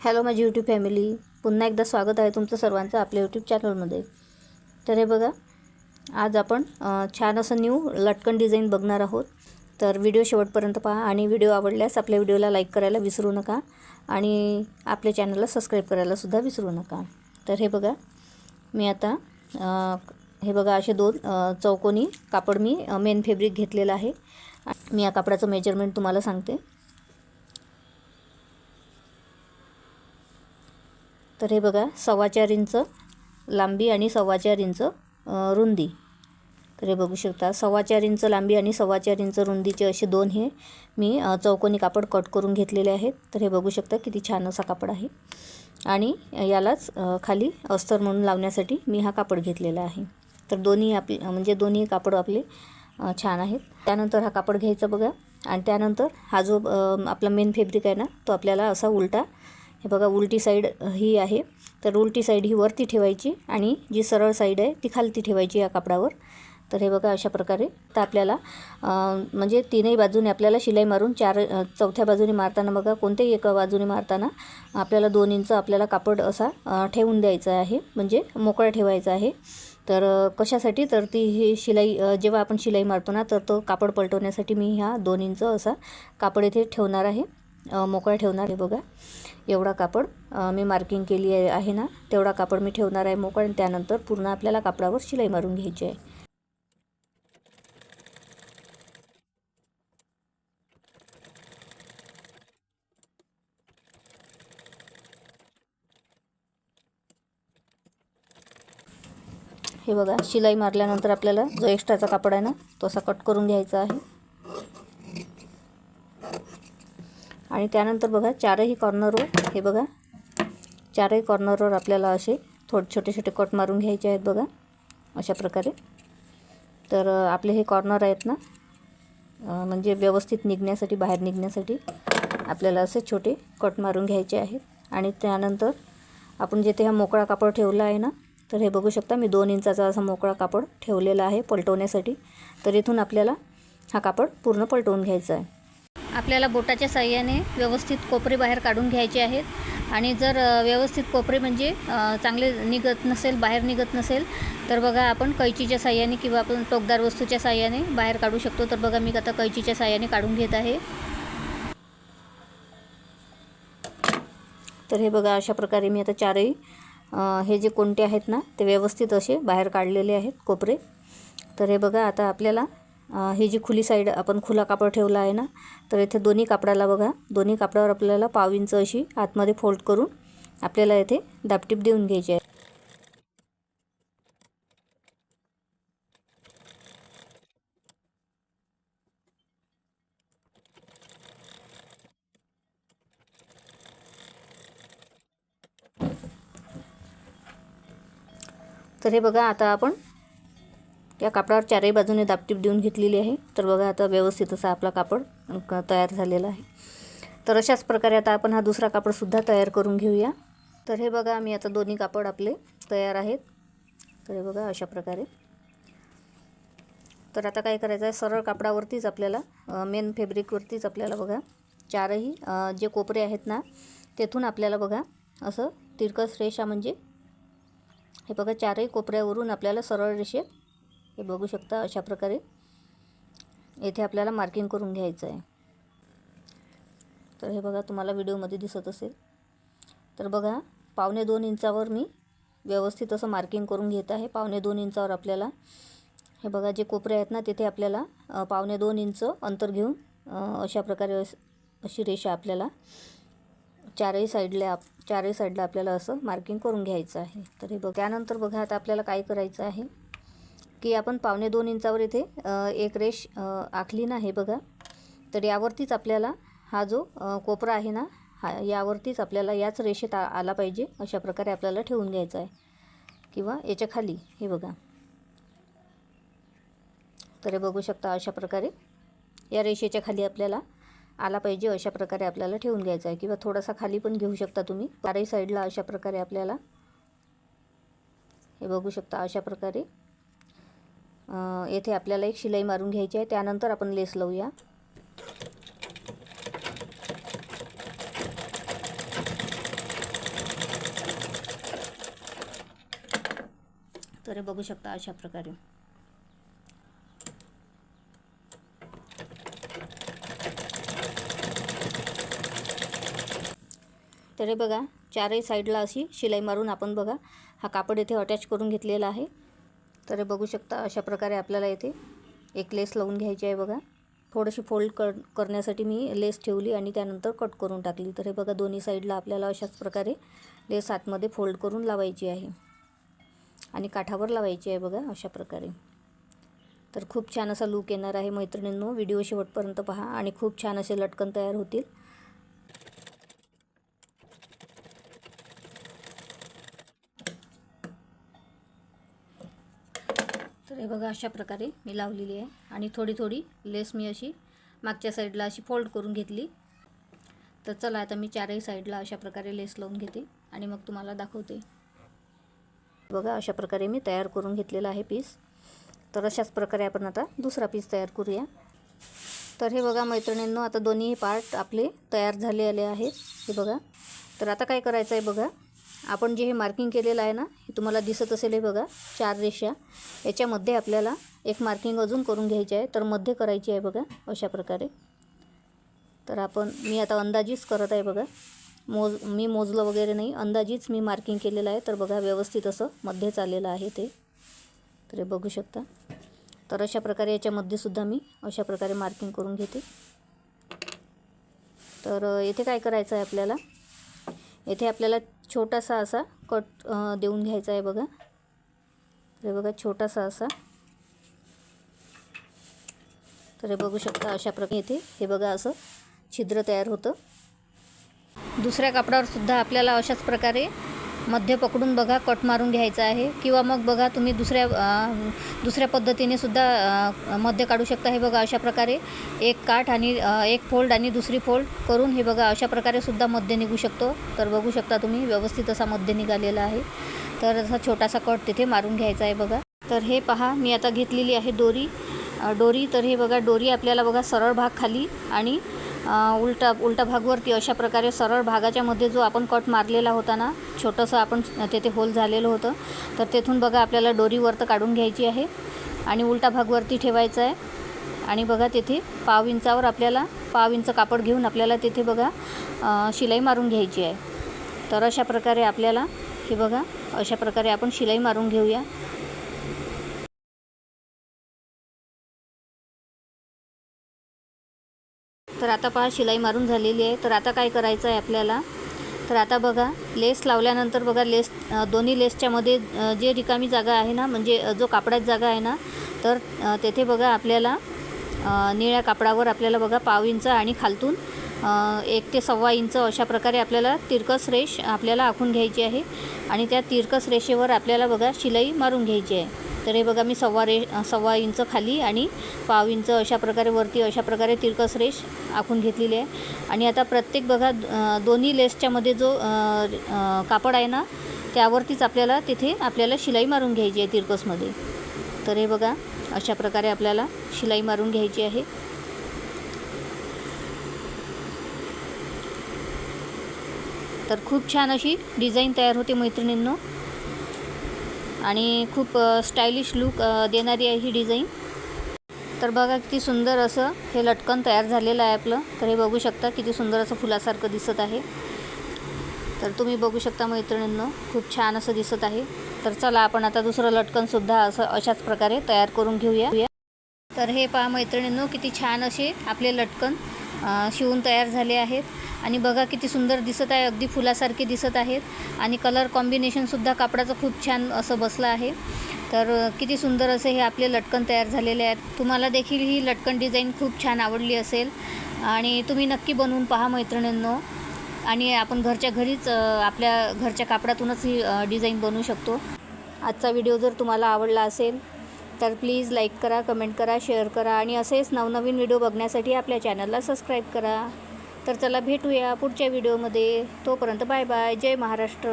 Hello माझी YouTube family, पुन्हा एकदा स्वागत आहे तुमचं सर्वांचं आपल्या यूट्यूब चॅनलमध्ये. तर हे बघा, आज आपण छान असं न्यू लटकन डिझाईन बघणार आहोत. तर व्हिडिओ शेवटपर्यंत पहा आणि व्हिडिओ आवडल्यास आपल्या व्हिडिओला लाईक करायला विसरू नका आणि आपल्या चॅनलला सबस्क्राईब करायला सुद्धा विसरू नका. तर हे बघा, मी आता हे बघा असे दोन चौकोनी कापड मी मेन फॅब्रिक घेतलेलं आहे. मी या कापडाचं मेजरमेंट तुम्हाला सांगते. तर हे बघा, 4.25 इंच लांबी आणि 4.25 इंच रुंदी. तर हे बघू शकता, 4.25 इंच लांबी आणि 4.25 इंच रुंदीचे असे दोन हे मी चौकोनी कापड कट करून घेतलेले आहेत. तर हे बघू शकता किती छान असा कापड आहे आणि यालाच खाली अस्तर म्हणून लावण्यासाठी मी हा कापड घेतलेला आहे. तर दोन्ही कापड आपले छान आहेत. त्यानंतर हा कापड घ्यायचा बघा आणि त्यानंतर हा जो आपला मेन फॅब्रिक आहे ना, तो आपल्याला असा उलटा, हे बघा उलटी साईड ही आहे, तर उलटी साईड ही वरती ठेवायची आणि जी सरळ साईड आहे ती खालती ठेवायची या कापडावर. तर हे बघा अशा प्रकारे. तर आपल्याला म्हणजे तीनही बाजूने आपल्याला शिलाई मारून चौथ्या बाजूने मारताना बघा, कोणत्याही एका बाजूने मारताना आपल्याला 2 इंच आपल्याला कापड असा ठेवून द्यायचा आहे, म्हणजे मोकळा ठेवायचा आहे. तर कशासाठी, तर ती ही शिलाई जेव्हा आपण शिलाई मारतो ना, तर तो कापड पलटवण्यासाठी मी ह्या 2 इंच असा कापड इथे ठेवणार आहे, मोकळा ठेवणार आहे. बघा एवढा कापड मी मार्किंग केली आहे ना, तेवढा कापड मी ठेवणार आहे मोकळा आणि त्यानंतर पूर्ण आपल्याला कापडावर शिलाई मारून घ्यायची आहे. हे बघा, शिलाई मारल्यानंतर आपल्याला जो एक्स्ट्राचा कापड आहे ना, तो असा कट करून घ्यायचा आहे. आणि त्यानंतर बघा, चारही कॉर्नरवर, हे बघा चारही कॉर्नरवर आपल्याला असे छोटे छोटे कट मारून घ्यायचे आहेत बघा अशा प्रकारे. तर आपले हे कॉर्नर आहेत ना, म्हणजे व्यवस्थित निघण्यासाठी, बाहेर निघण्यासाठी आपल्याला असे छोटे कट मारून घ्यायचे आहेत. आणि त्यानंतर आपण जिथे हा मोकळा कापड ठेवला आहे ना, तर हे बघू शकता मी 2 इंचाचा असा मोकळा कापड ठेवलेला आहे पलटवण्यासाठी. तर इथून आपल्याला हा कापड पूर्ण पलटवून घ्यायचा आहे. आपल्याला बोटाच्या साहाय्याने व्यवस्थित कोपरे बाहेर काढून घ्यायचे आहेत. आणि जर व्यवस्थित कोपरे म्हणजे चांगले निघत नसेल, बाहेर निघत नसेल, तर बघा आपण कैचीच्या साहाय्याने किंवा आपण टोकदार वस्तूच्या साहाय्याने बाहेर काढू शकतो. तर बघा मी आता कैचीच्या साहाय्याने काढून घेत आहे. तर हे बघा अशा प्रकारे मी आता चारही हे जे कोणते आहेत ना, ते व्यवस्थित असे बाहेर काढलेले आहेत कोपरे. तर हे बघा, आता आपल्याला ही जी खुली साईड आपण खुला कापड ठेवला आहे ना, तर इथे दोन्ही कापडाला बघा, दोन्ही कापडावर आपल्याला 1/2 इंच अशी आतमध्ये फोल्ड करून आपल्याला इथे दापटीप देऊन घ्यायची आहे. तर हे बघा, आता आपण या कापडावर चारही बाजूने दापटीप देऊन घेतलेली आहे. तर बघा आता व्यवस्थित असा आपला कापड तयार झालेला आहे. तर अशाच प्रकारे आता आपण हा दुसरा कापडसुद्धा तयार करून घेऊया. तर हे बघा, मी आता दोन्ही कापड आपले तयार आहेत. तर हे बघा अशा प्रकारे. तर आता काय करायचं आहे, सरळ कापडावरतीच आपल्याला मेन फॅब्रिकवरतीच आपल्याला बघा चारही जे कोपरे आहेत ना, तेथून आपल्याला बघा असं तिरकस रेषा, म्हणजे हे बघा चारही कोपऱ्यावरून आपल्याला सरळ रेषेत, हे बघू शकता अशा प्रकारे येथे आपल्याला मार्किंग करून घ्यायचं आहे. तर हे बघा तुम्हाला व्हिडिओमध्ये दिसत असेल. तर बघा 1.25 इंचावर मी व्यवस्थित असं मार्किंग करून घेत आहे. 1.25 इंचावर आपल्याला हे बघा जे कोपरे आहेत ना, तिथे आपल्याला 1.25 इंच अंतर घेऊन अशा प्रकारे अशी रेषा आपल्याला चारही साईडला आपल्याला असं मार्किंग करून घ्यायचं आहे. तर हे बघा, त्यानंतर बघा आता आपल्याला काय करायचं आहे की आपण 1.25 इंचावर इथे एक रेष आखली ना, हे बघा. तर यावरतीच आपल्याला हा जो कोपरा आहे ना, यावरतीच आपल्याला याच रेषेत आला पाहिजे अशा प्रकारे आपल्याला ठेवून घ्यायचं आहे, किंवा याच्या खाली, हे बघा. तर हे बघू शकता अशा प्रकारे या रेषेच्या खाली आपल्याला आला पाहिजे अशा प्रकारे आपल्याला ठेवून घ्यायचं आहे, किंवा थोडासा खाली पण घेऊ शकता तुम्ही. चारही साईडला अशा प्रकारे आपल्याला, हे बघू शकता अशा प्रकारे येथे आपल्याला एक शिलाई मारून घ्यायची आहे. त्यानंतर आपण लेस लावूया. तर हे बघू शकता अशा प्रकारे. तर हे बघा चारही साईडला अशी शिलाई मारून आपण बघा हा कापड इथे अटॅच करून घेतलेला आहे. तर हे बघू शकता अशा प्रकारे आपल्याला इथे एक लेस लावून घ्यायची आहे बघा. थोडीशी फोल्ड करण्यासाठी मी लेस ठेवली आणि त्यानंतर कट करून टाकली. तर हे बघा दोन्ही साईडला आपल्याला अशाच प्रकारे लेस आतमध्ये फोल्ड करून लावायची आहे आणि काठावर लावायची आहे बघा अशा प्रकारे. तर खूप छान असा लूक येणार आहे मैत्रिणींनो. व्हिडिओ शेवटपर्यंत पहा आणि खूप छान असे लटकन तयार होतील. तर हे बघा अशा प्रकारे मी लावलेली आहे आणि थोडी थोडी लेस मी अशी मागच्या साईडला अशी फोल्ड करून घेतली. तर चला आता मी चारही साईडला अशा प्रकारे लेस लावून घेते आणि मग तुम्हाला दाखवते. बघा अशा प्रकारे मी तयार करून घेतलेला आहे पीस. तर अशाच प्रकारे आपण आता दुसरा पीस तयार करूया. तर हे बघा मैत्रिणींनो आता दोन्ही पार्ट आपले तयार झालेले आहेत. हे बघा. तर आता काय करायचं आहे बघा, आपण जे हे मार्किंग केलेलं आहे ना, हे तुम्हाला दिसत असेल हे बघा 4 रेषा. याच्यामध्ये आपल्याला एक मार्किंग अजून करून घ्यायची आहे. तर मध्ये करायची आहे बघा अशा प्रकारे. तर मी आता अंदाजीच करत आहे बघा. मी मोजलं वगैरे नाही, अंदाजीच मी मार्किंग केलेलं आहे. तर बघा व्यवस्थित असं मध्येच आलेलं आहे ते. तर हे बघू शकता. तर अशा प्रकारे याच्यामध्ये सुद्धा मी अशा प्रकारे मार्किंग करून घेते. तर येथे काय करायचं आहे आपल्याला, येथे आपल्याला छोटासा असा कट देऊन घ्यायचा आहे बघा. तर हे बघा छोटासा असा. तर हे बघू शकता अशा प्रकारे येथे हे बघा असं छिद्र तयार होतं. दुसऱ्या कापडावर सुद्धा आपल्याला अशाच प्रकारे मध्य पकडून बघा कट मारून घ्यायचा आहे. किंवा मग बघा तुम्ही दुसऱ्या पद्धतीने सुद्धा मध्य काढू शकता. हे बघा अशा प्रकारे एक काठ आणि एक फोल्ड आणि दुसरी फोल्ड करून हे बघा अशा प्रकारे सुद्धा मध्य निघू शकतो. तर बघू शकता तुम्ही व्यवस्थित असा मध्य निघालेला आहे. तर असा छोटासा कट तिथे मारून घ्यायचा आहे बघा. तर हे पहा मी आता घेतलेली आहे दोरी. तर हे बघा डोरी आपल्याला बघा सरळ भाग खाली आणि उलटा भागवरती अशा प्रकारे सरळ भागाच्या मध्ये जो आपण कट मारलेला होता ना, छोटंसं आपण तेथे होल झालेलं होतं, तर तेथून बघा आपल्याला डोरी वरती काढून घ्यायची आहे आणि उलटा भागवरती ठेवायचा आहे. आणि बघा तेथे पाव इंचावर आपल्याला पाव इंच कापड घेऊन आपल्याला तेथे बघा शिलाई मारून घ्यायची आहे. तर अशा प्रकारे आपल्याला हे बघा अशा प्रकारे आपण शिलाई मारून घेऊया. तर आता पहा शिलाई मारून झालेली आहे. तर आता काय करायचं आहे आपल्याला, तर आता बघा लेस लावल्यानंतर बघा दोन्ही लेसच्या मध्ये जे रिकामी जागा आहे ना, म्हणजे जो कापडाची जागा आहे ना, तर तेथे बघा आपल्याला निळ्या कापडावर आपल्याला बघा पाव इंच आणि खालतून 1 ते 1.25 इंच अशा प्रकारे आपल्याला तिरकस रेष आपल्याला आखून घ्यायची आहे आणि त्या तिरकस रेषेवर आपल्याला बघा शिलाई मारून घ्यायची आहे. तर हे बघा मी 1.25 इंच खाली आणि पाव इंच अशा प्रकारे वरती अशा प्रकारे तिरकस रेष आखून घेतलेली आहे. आणि आता प्रत्येक बघा दोन्ही लेसच्या मध्ये जो कापड आहे ना, त्यावरतीच आपल्याला शिलाई मारून घ्यायची आहे तिरकसमध्ये. तर हे बघा अशा प्रकारे आपल्याला शिलाई मारून घ्यायची आहे. तर खूप छान अशी डिझाईन तयार होते मैत्रिणींनो आणि खूप स्टायलिश लूक देणारी आहे ही डिझाईन. तर बघा किती सुंदर असं हे लटकन तयार झालेलं आहे आपलं. तर हे बघू शकता किती सुंदर असं फुलासारखं दिसत आहे. तर तुम्ही बघू शकता मैत्रिणींनो खूप छान असं दिसत आहे. तर चला आपण आता दुसरं लटकनसुद्धा अशाच प्रकारे तयार करून घेऊया. तर हे पहा मैत्रिणींनो किती छान असे आपले लटकन शिवून तयार झाले आहेत आणि बघा किती सुंदर दिसत आहे, अगदी फुलासारखे दिसत आहेत आणि कलर कॉम्बिनेशनसुद्धा कापडाचं खूप छान असं बसलं आहे. तर किती सुंदर असे हे आपले लटकन तयार झालेले आहेत. तुम्हाला देखील ही लटकन डिझाईन खूप छान आवडली असेल आणि तुम्ही नक्की बनवून पहा मैत्रिणींनो. आणि आपण घरच्या घरीच आपल्या घरच्या कापडातूनच ही डिझाईन बनवू शकतो. आजचा व्हिडिओ जर तुम्हाला आवडला असेल तर प्लीज लाईक करा, कमेंट करा, शेअर करा आणि असेच नवनवीन व्हिडिओ बघण्यासाठी आपल्या चॅनलला सबस्क्राईब करा. तर चला भेटूया पुढच्या व्हिडिओमध्ये. तोपर्यंत बाय बाय. जय महाराष्ट्र.